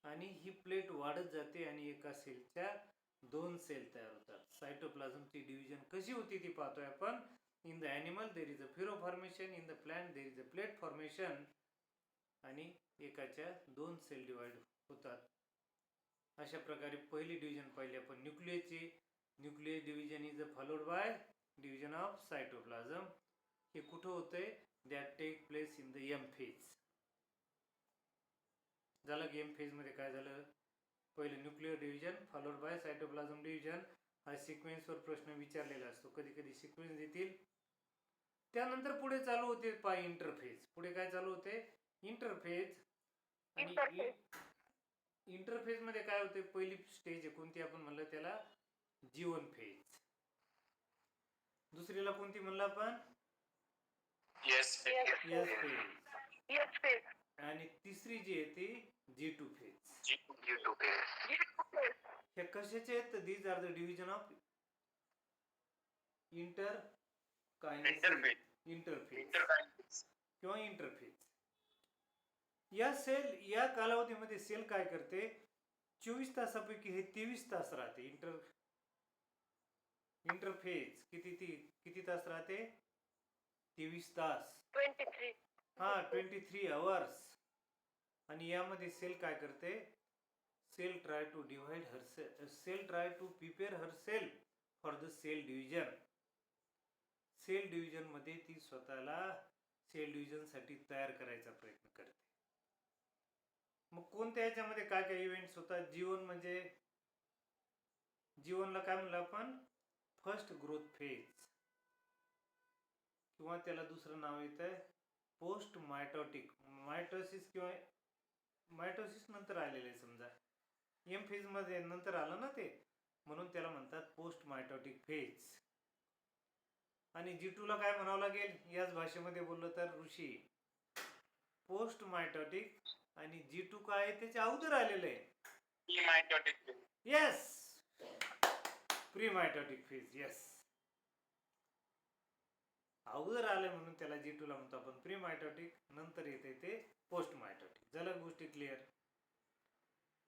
आणि ही प्लेट वाढत जाते आणि एका सेलच्या 2 सेल तयार होतात. सायटोप्लाझमची डिव्हिजन कशी होती ती पाहतोय आपण. In the animal there is a furrow formation, in the plant there is a plate formation आणि एकाच्या 2 सेल डिवाइड होतात. अशा प्रकारे पहिली डिव्हिजन पाहिली आपण न्यूक्लियसची. Nucleus division is followed by division of cytoplasm. हे कुठं होतंय? That take place in the M phase. झालं की एम फेज मध्ये काय झालं? पहिलं nuclear division followed by cytoplasm division. हा सिक्वेन्सवर प्रश्न विचारलेला असतो. कधी कधी सिक्वेन्स देतील. त्यानंतर पुढे चालू होते पाय इंटरफेज. पुढे काय चालू होते? इंटरफेज. आणि इंटरफेज मध्ये काय होते? पहिली स्टेज आहे कोणती आपण म्हणलं त्याला? G one phase. दुसरीला कोणती म्हणलं आपण? S phase. आणि तिसरी जी आहे ती G2 फेज. हे कशाचे आहेत? These are the division of interphase किंवा इंटरफेज. या सेल या कालावधीमध्ये सेल काय करते? 24 तासापैकी हे 23 तास राहते. इंटरफेज किती तास राहते? 23 तास. 23. हा, 23 आवर्स. आणि यामध्ये सेल काय करते? Cell try to divide cell try to prepare herself for the cell division. Cell division मध्ये ती स्वतःला सेल डिव्हिजन साठी तयार करायचा प्रयत्न करते. मग कोणत्या याच्यामध्ये काय काय इव्हेंट्स होतात? जीवनला काय म्हणलं आपण? फर्स्ट ग्रोथ फेज किंवा त्याला दुसरं नाव येतं पोस्ट मायटोटिक. मायटोसिस किंवा मायटोसिस नंतर आलेलं आहे समजा. एम फेज मध्ये नंतर आलं ना ते, म्हणून त्याला म्हणतात पोस्ट मायटोटिक फेज. आणि G2 ला काय म्हणावं लागेल याच भाषेमध्ये बोललो तर ऋषी? Post mitotic. आणि G2 काय आहे? त्याच्या अगोदर आलेलं आहे. Yes, pre mitotic phase. Yes, अगोदर आले म्हणून त्याला G2 ला म्हणतो आपण प्री मायटोटिक. नंतर येते ते पोस्ट मायटोटिक. झालं गोष्टी क्लिअर?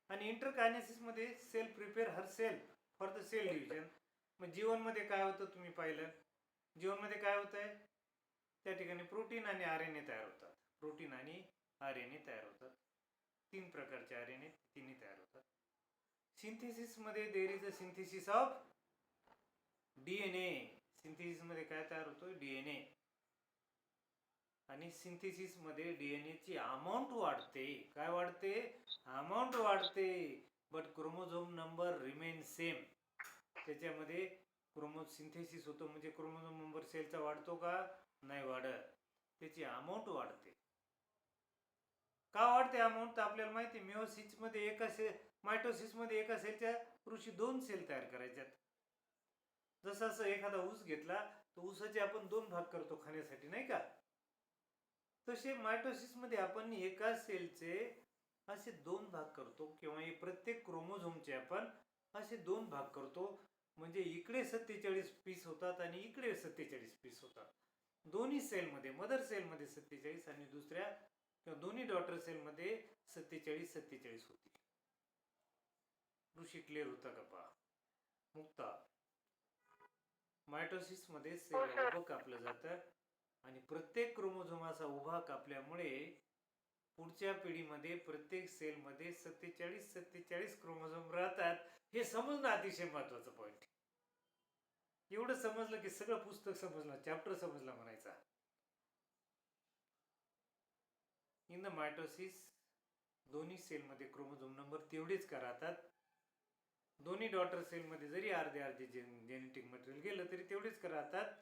आणि इंटरकायनेसिस मध्ये cell prepare her cell for the cell division. मग जीवन मध्ये काय होतं तुम्ही पाहिलं? जीवन मध्ये काय होत आहे? त्या ठिकाणी प्रोटीन आणि RNA तयार होतात. प्रोटीन आणि RNA तयार होतात. 3 प्रकारचे RNA तिन्ही तयार होतात. सिंथेसिस मध्ये देर is a synthesis of DNA. Synthesis मध्ये काय तयार होतो? डीएनए. आणि सिंथेसिस मध्ये डीएनए ची अमाऊंट वाढते. काय वाढते? अमाऊंट वाढते. But chromosome number remain same. त्याच्यामध्ये सिंथेसिस होतो म्हणजे क्रोमोझोम नंबर सेलचा वाढतो का? नाही वाढत. त्याची अमाऊंट वाढते. का वाढते अमाऊंट? तर आपल्याला माहिती मिओसिस मध्ये मायटोसिस मध्ये एका सेलच्या ऋषी 2 सेल तयार करायच्यात. जसं एखादा ऊस घेतला तर ऊसाचे आपण 2 भाग करतो खाण्यासाठी, नाही का? तसे मायटोसिस मध्ये आपण एका सेलचे असे 2 भाग करतो किंवा प्रत्येक क्रोमोझोमचे आपण असे 2 भाग करतो. म्हणजे इकडे 47 पीस होतात आणि इकडे 47 पीस होतात. दोन्ही सेलमध्ये, मदर सेलमध्ये 47 आणि दुसऱ्या किंवा दोन्ही डॉटर सेलमध्ये 47 होती. ऋषी क्लिअर होता का? पहा. मुक्ता, मायटोसिस मध्ये सेल उभं कापलं जातं आणि प्रत्येक क्रोमोझोम असा उभा कापल्यामुळे पुढच्या पिढीमध्ये प्रत्येक सेलमध्ये 47 क्रोमोझोम राहतात. हे समजणं अतिशय महत्वाचं पॉइंट. एवढं समजलं की सगळं पुस्तक समजलं, चॅप्टर समजला म्हणायचा. इन द मायटोसिस दोन्ही सेलमध्ये क्रोमोझोम नंबर तेवढेच का राहतात. दोन्ही डॉटर सेलमध्ये जरी अर्धे जेनेटिक मटेरियल गेलं तरी तेवढेच का राहतात.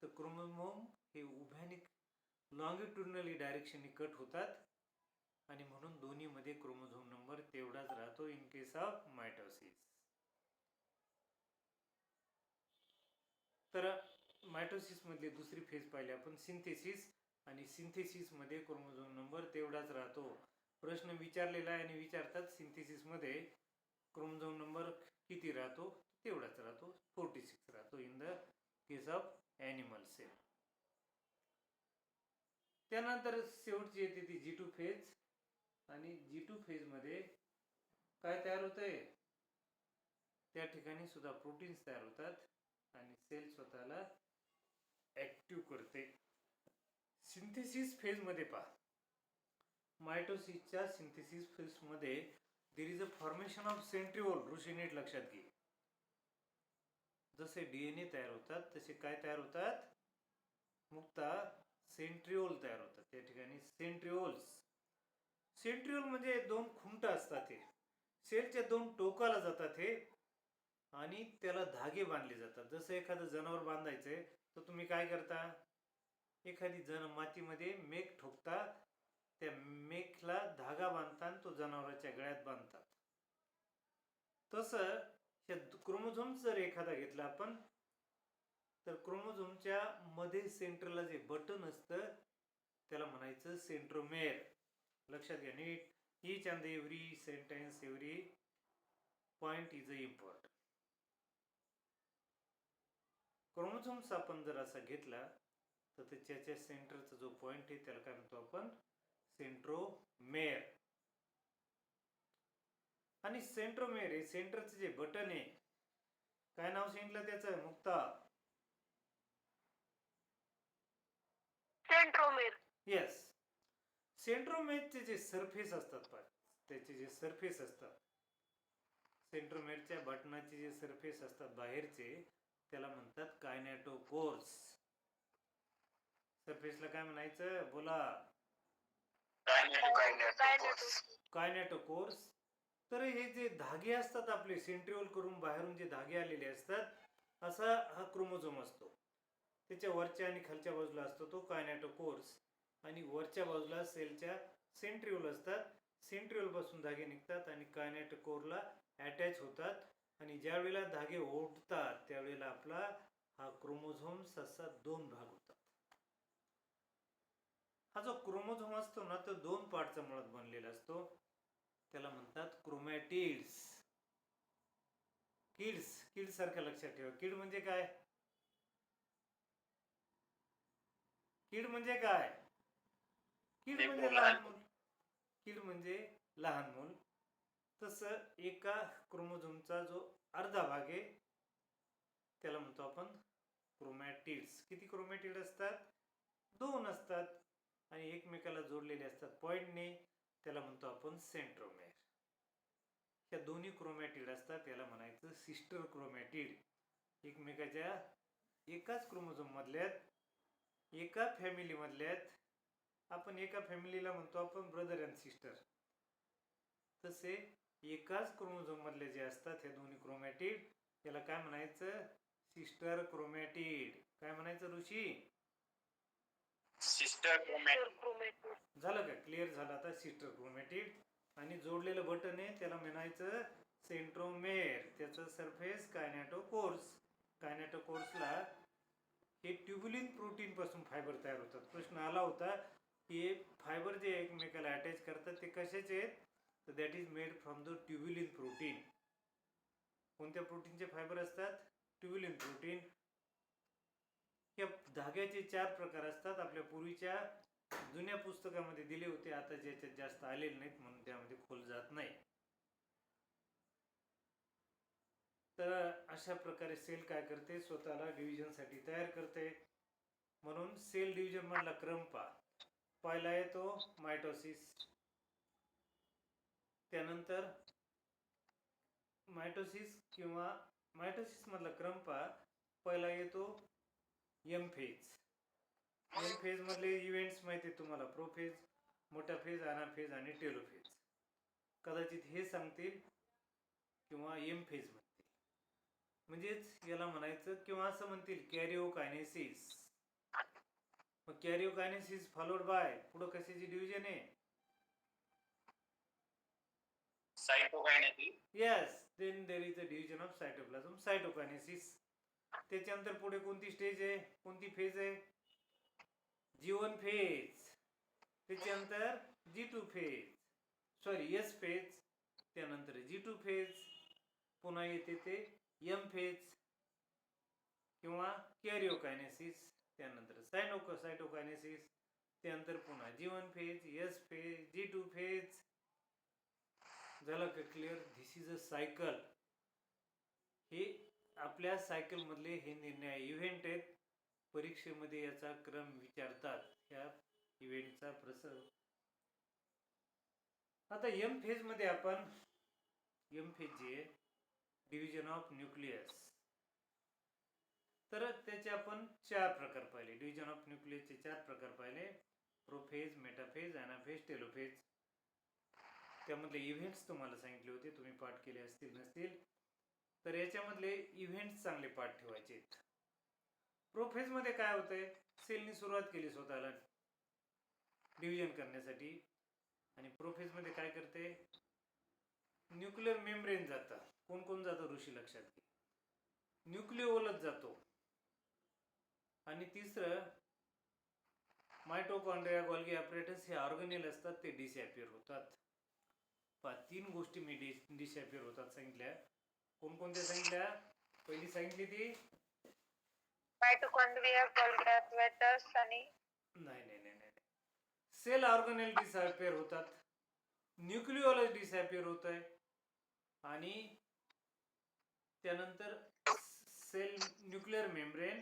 तर क्रोमोझोम हे उभ्याने लॉंगिट्युडनली डायरेक्शनने कट होतात आणि म्हणून दोन्हीमध्ये क्रोमोझोम नंबर तेवढाच राहतो इन केस ऑफ मायटोसिस. तर मायटोसिस मधली दुसरी फेज पाहिली आपण सिंथेसिस. आणि सिंथेसिस मध्ये क्रोमोझोम नंबर तेवढाच राहतो. प्रश्न विचारलेला आहे आणि विचारतात सिंथेसिस मध्ये क्रोमोझोम नंबर किती राहतो? तेवढाच राहतो, 46 राहतो in the case of animal cell. त्यानंतर शेवटची येते ती G2 फेज. आणि G2 फेज मध्ये काय तयार होतंय? त्या ठिकाणी सुद्धा प्रोटीन्स तयार होतात आणि सेल स्वतःला ऍक्टिव्ह करते. सिंथेसिस फेज मध्ये पहा, मायटोसिसच्या सिंथेसिस फेज मध्ये there is a formation of centriole. Rishi नीट लक्षात घे. जसे डीएनए तयार होतात तसे काय तयार होतात? मुक्ता, सेंट्रिओल तयार होतात. त्या ठिकाणी सेंट्रिओल्स. सेंट्रिओल म्हणजे 2 खुंट असतात. हे सेलच्या 2 टोकाला जातात हे आणि त्याला धागे बांधले जातात. जसं एखादं जनावर बांधायचंय तर तुम्ही काय करता? एखादी मातीमध्ये मेख ठोकता, त्या मेखला धागा बांधता आणि तो जनावराच्या गळ्यात बांधतात. तसं क्रोमोझोम जर एखादा घेतला आपण तर क्रोमोझोमच्या मध्ये सेंटरला जे बटन असतं त्याला म्हणायचं सेंट्रोमेअर. लक्षात घ्या नीट. Each and every sentence, every point is important. Chromosomes आपण जर असा घेतला तर त्याच्या सेंटरचा जो पॉइंट आहे त्याला काय म्हणतो आपण? सेंट्रोमेअर. आणि सेंट्रोमेअर हे सेंटरचं जे बटन आहे, काय नाव सांगितलं त्याचं मुक्ता? सेंट्रोमेर. येस. सेंट्रोमेअरचे जे सरफेस असतात, त्याचे जे सरफेस असतात, सेंट्रोमेअरच्या बटनाचे जे सरफेस असतात बाहेरचे, त्याला म्हणतात कायनेटोकोर्स. सरफेसला काय म्हणायचं? बोला. कायनेटोकोर्स. तर हे जे धागे असतात आपले सेंट्रिओल करून बाहेरून जे धागे आलेले असतात, असा हा क्रोमोझोम असतो. त्याच्या वरच्या आणि खालच्या बाजूला असतो तो कायनेटोकोर्स आणि वरच्या बाजूला सेलच्या सेंट्रिओल असतात. सेंट्रिओल पासून धागे निघतात आणि कायनेटोकोरला अटॅच होतात आणि ज्या वेळेला धागे ओढतात त्यावेळेला आपला हा क्रोमोझोम्स असा 2 भाग होतात. हा जो क्रोमोझोम असतो ना तो 2 पार्टचा मुळात बनलेला असतो. त्याला म्हणतात क्रोमॅटिड्स. किड सारखं लक्षात ठेवा. किड म्हणजे काय? किड म्हणजे काय? किड म्हणजे लहान मूल. किड म्हणजे लहान मूल. तसं एका क्रोमोझोमचा जो अर्धा भाग आहे त्याला म्हणतो आपण क्रोमॅटिड्स. किती क्रोमॅटिड असतात? 2 असतात आणि एकमेकाला जोडलेले असतात पॉइंटने. त्याला म्हणतो आपण सेंट्रोमेअर. ह्या दोन्ही क्रोमॅटिड असतात, याला म्हणायचं सिस्टर क्रोमॅटिड. एकमेकाच्या एकाच क्रोमोझोम मधल्यात, एका फॅमिली मधल्यात. आपण एका फॅमिलीला म्हणतो आपण ब्रदर अँड सिस्टर. तसे एकाच क्रोमोझोम मधले जे असतात हे दोन्ही क्रोमॅटिड, याला काय म्हणायचं? Sister chromatid. काय म्हणायचं ऋषी? Sister chromatid. क्रोमॅटिड. झालं का? क्लिअर झालं आता सिस्टर क्रोमॅटिड. आणि जोडलेलं बटन आहे त्याला म्हणायचं सेंट्रोमेर. त्याचं सरफेस कायनेटोकोर्स. कायनेटोकोर्सला हे ट्युब्युलिन प्रोटीन पासून फायबर तयार होतात. प्रश्न आला होता की फायबर जे एकमेकाला अटॅच करतात ते कशाचे आहेत? तर that is made from the tubulin protein. कोणत्या प्रोटीनचे फायबर असतात? Tubulin protein. या धाग्याचे 4 प्रकार असतात. आपल्या पूर्वीच्या जुन्या पुस्तकामध्ये दिले होते, आता ज्याच्यात जास्त आलेले नाहीत म्हणून त्यामध्ये खोल जात नाही. तर अशा प्रकारे सेल काय करते? स्वतःला डिव्हिजन साठी तयार करते. म्हणून सेल डिव्हिजन मधला क्रम पहा. पहिला येतो मायटोसिस, त्यानंतर मायटोसिस किंवा मायटोसिस मधला क्रम पहा. पहिला येतो एम फेज. एम फेज मधले इव्हेंट्स माहिती आहे तुम्हाला? प्रोफेज, मोटाफेज, अनाफेज आणि टेलोफेज. कदाचित हे सांगतील किंवा एम फेज म्हणतील. म्हणजेच याला म्हणायचं किंवा असं म्हणतील कॅरिओकायनेसिस. मग कॅरिओकायनेसिस फॉलोड बाय पुढं कशाची डिव्हिजन आहे? Cytokinesis. Yes, then there is a division of cytoplasm, cytokinesis. त्याच्यानंतर पुढे कोणती स्टेज आहे? कोणती फेज आहे? G1 phase. त्याच्यानंतर G2 phase, sorry S phase. त्यानंतर G2 फेज. पुन्हा येते ते एम फेज किंवा कॅरिओकायनेसिस. त्यानंतर सायटोकायनेसिस. त्यानंतर पुन्हा G1 phase, S phase, G2 phase. झालं का clear? This is a cycle. हे आपल्या सायकल मधले हे निर्णय इव्हेंट आहेत. परीक्षेमध्ये याचा क्रम विचारतात, ह्या इव्हेंटचा प्रसंग. आता एम फेज मध्ये आपण एम फेज जे आहे डिव्हिजन ऑफ न्यूक्लियस, तर त्याचे आपण 4 प्रकार पाहिले. डिव्हिजन ऑफ न्यूक्लियसचे 4 प्रकार पाहिले. Prophase, metaphase, anaphase, telophase. त्यामधले इव्हेंट्स तुम्हाला सांगितले होते, तुम्ही पाठ केले असतील नसतील तर याच्यामधले इव्हेंट्स चांगले पाठ ठेवायचे. प्रोफेज मध्ये काय होतंय? सेलनी सुरुवात केली स्वतःला डिव्हिजन करण्यासाठी. आणि प्रोफेज मध्ये काय करते? न्यूक्लिअर मेम्ब्रेन जातं. कोण कोण जातं ऋषी? लक्षात घे. न्यूक्लिओलस जातो. आणि तिसरं मायटोकॉन्ड्रिया, गोल्गी ॲपरेटस हे ऑर्गनेल असतात, ते डिसॅपियर होतात. 3 गोष्टी मी डिसॅपियर होतात सांगितल्या. कोणकोणत्या सांगितल्या? पहिली सांगितली ती मायटोकॉन्ड्रिया, गोल्गी ॲपरेटस आणि नाही. सेल ऑर्गनेल डिसॅपियर होतात, न्यूक्लिओलस डिसॅपियर होत आहे, आणि त्यानंतर सेल न्यूक्लिअर मेम्ब्रेन,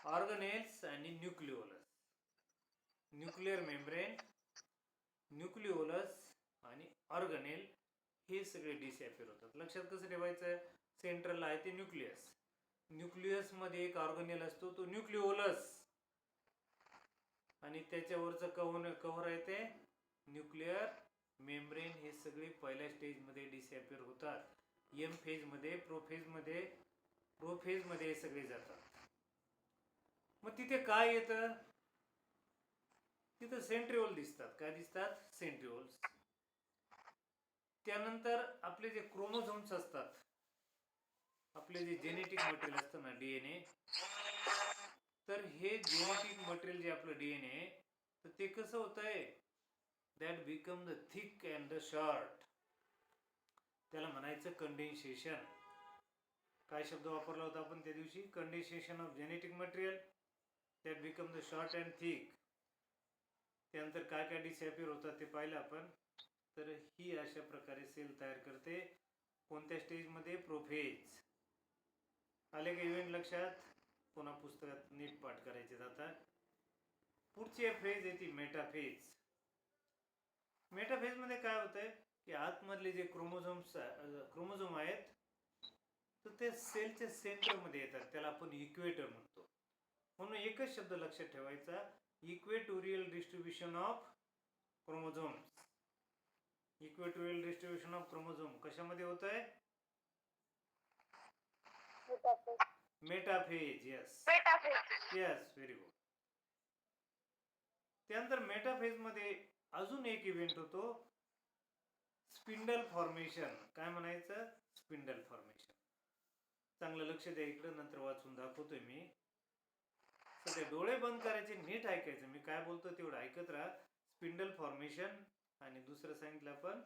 ऑर्गनेल्स आणि न्यूक्लिओलस. न्यूक्लिअर मेम्ब्रेन, न्यूक्लिओलस आणि ऑर्गनेल हे सगळे डिसॅपियर होतात. लक्षात कसं ठेवायचं? सेंट्रल आहे ते न्यूक्लियस. न्यूक्लियस मध्ये एक ऑर्गनेल असतो, तो न्यूक्लिओलस, आणि त्याच्यावरचं कव्हर आहे ते न्यूक्लिअर मेम्ब्रेन. हे सगळे पहिल्या स्टेज मध्ये डिसॅपियर होतात. एम फेज मध्ये, प्रोफेज मध्ये हे सगळे जातात. मग तिथे काय येतं? तिथं सेंट्रिओल दिसतात. काय दिसतात? सेंट्रिओल्स. त्यानंतर आपले जे क्रोमोझोम्स असतात, आपले जे जेनेटिक मटेरियल असतं ना, DNA, तर हे जेनेटिक मटेरियल जे आपलं DNA, तर ते कसं होतंय? That become the thick and the short. त्याला म्हणायचं कंडेन्सेशन. काय शब्द वापरला होता आपण त्या दिवशी? Condensation of genetic material that become the short and thick. त्यानंतर काय काय डिसॅपियर होतात ते पाहिलं आपण. तर ही अशा प्रकारे सेल तयार करते. कोणत्या स्टेजमध्ये? प्रोफेज. आले का इव्हेंट लक्षात? पुन्हा पुस्तकात नीट पाठ करायचे जातात. पुढची फेज आहे ती मेटाफेज. मेटाफेज मध्ये काय होतंय? की आतमधले जे क्रोमोझोम आहेत तर ते सेलच्या सेंटरमध्ये येतात, त्याला आपण इक्वेटर म्हणतो. म्हणून एकच शब्द लक्षात ठेवायचा, equatorial distribution of chromosomes. Equatorial distribution of chromosome कशामध्ये होत आहे? Metaphase. Yes yes, very good. त्यानंतर मेटाफेज मध्ये अजून एक इव्हेंट होतो, स्पिंडल फॉर्मेशन. काय म्हणायचं? Spindle formation. चांगलं लक्ष द्या इकडं, नंतर वाचून दाखवतोय मी. सध्या डोळे बंद करायचे, नीट ऐकायचं, मी काय बोलतो तेवढं ऐकत राहा. स्पिंडल फॉर्मेशन आणि दुसरं सांगितलं आपण,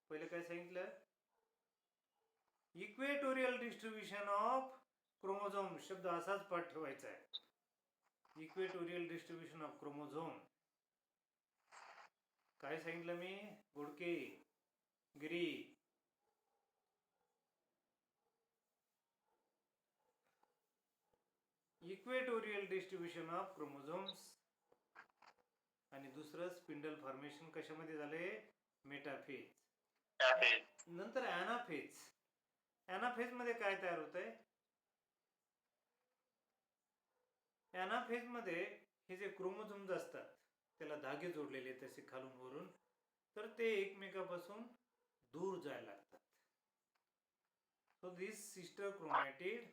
पहिलं काय सांगितलं? Equatorial distribution of chromosome. शब्द असाच पाठ ठेवायचा आहे, इक्वेटोरियल डिस्ट्रीब्युशन ऑफ क्रोमोझोम. काय सांगितलं मी? गुडके गिरी. इक्वेटोरियल डिस्ट्रीब्युशन ऑफ क्रोमोझोम्स आणि दुसरं स्पिंडल फॉर्मेशन कशामध्ये झाले? मेटाफेज. नंतर ॲनाफेज. ॲनाफेज मध्ये काय तयार होतंय? ॲनाफेज मध्ये हे जे क्रोमोझोम्स असतात त्याला धागे जोडलेले तसे खालून वरून, तर ते एकमेकापासून दूर जायला लागतात. So this sister chromatid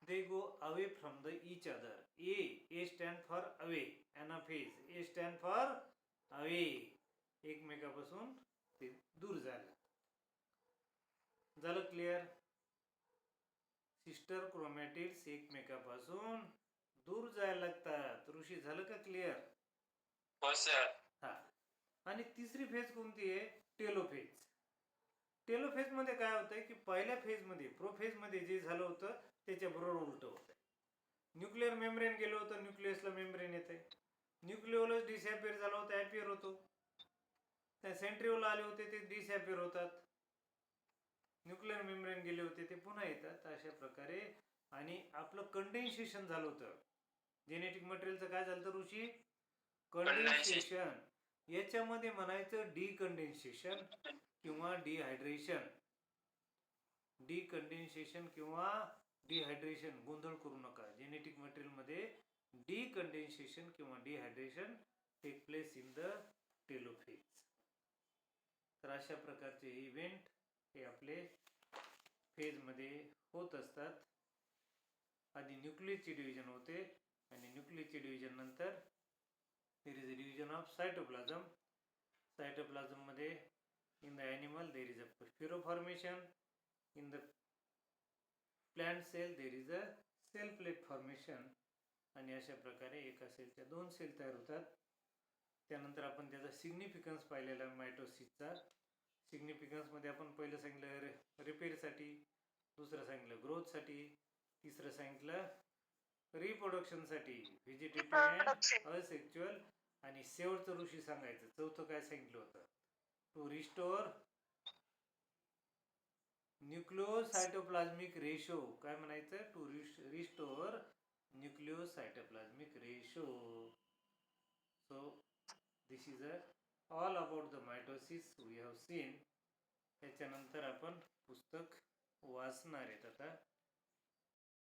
they go away from the each other. A stand for away, anaphase. A stand for away. एकमेकापासून ते दूर जायला. झालं क्लिअर? सिस्टर क्रोमॅटिड्स एकमेकापासून दूर जायला लागतात. ऋषी झालं का क्लिअर? हो सर. हा. आणि तिसरी फेज कोणती आहे? टेलोफेज. टेलोफेज मध्ये काय होतंय की पहिल्या फेज मध्ये, प्रोफेज मध्ये जे झालं होतं त्याच्या बरोबर उलट होतंय. न्यूक्लिअर मेम्ब्रेन गेलं होतं, न्यूक्लियसला मेम्ब्रेन येते. न्यूक्लिओलस डिसॅपियर झालं होतं, ॲपियर होतो. त्या सेंट्रिओल आले होते ते डिसॅपियर होतात. न्यूक्लिअर मेम्ब्रेन गेले होते ते पुन्हा येतात. अशा प्रकारे. आणि आपलं कंडेन्सेशन झालं होतं, जेनेटिक मटेरियलचं काय झालं होतं ऋषी? कंडेन्सेशन. याच्यामध्ये म्हणायचं डिकंडेन्सेशन किंवा डिहायड्रेशन. डिकंडेन्सेशन किंवा डिहायड्रेशन, गोंधळ करू नका. जेनेटिक मटेरियल मध्ये डिकंडेन्सेशन किंवा dehydration take place in the telophase. तर अशा प्रकारचे इव्हेंट हे आपले फेज मध्ये होत असतात. आधी न्यूक्लियसचे डिव्हिजन होते आणि न्यूक्लियसचे डिव्हिजन नंतर there is a division of cytoplasm. Cytoplasm मध्ये in the animal there is a spiro formation, in the plant cell there is a cell plate formation. आणि अशा प्रकारे एका सेलच्या दोन सेल तयार होतात. त्यानंतर आपण त्याचा सिग्निफिकन्स पाहिलेला मायटोसिसचा. सिग्निफिकन्स मध्ये आपण पहिलं सांगितलं रिपेअरसाठी, दुसरं सांगितलं ग्रोथसाठी, तिसरं सांगितलं रिप्रोडक्शनसाठी, व्हेजिटेटिव्ह अँड असेक्च्युअल, आणि शेवटचं ऋषी सांगायचं चौथं काय सांगितलं होतं? To restore nucleocytoplasmic ratio. काय म्हणायचं? To restore nucleocytoplasmic ratio. So this is all about the mitosis we have seen. त्याच्यानंतर आपण पुस्तक वाचणार आहेत आता.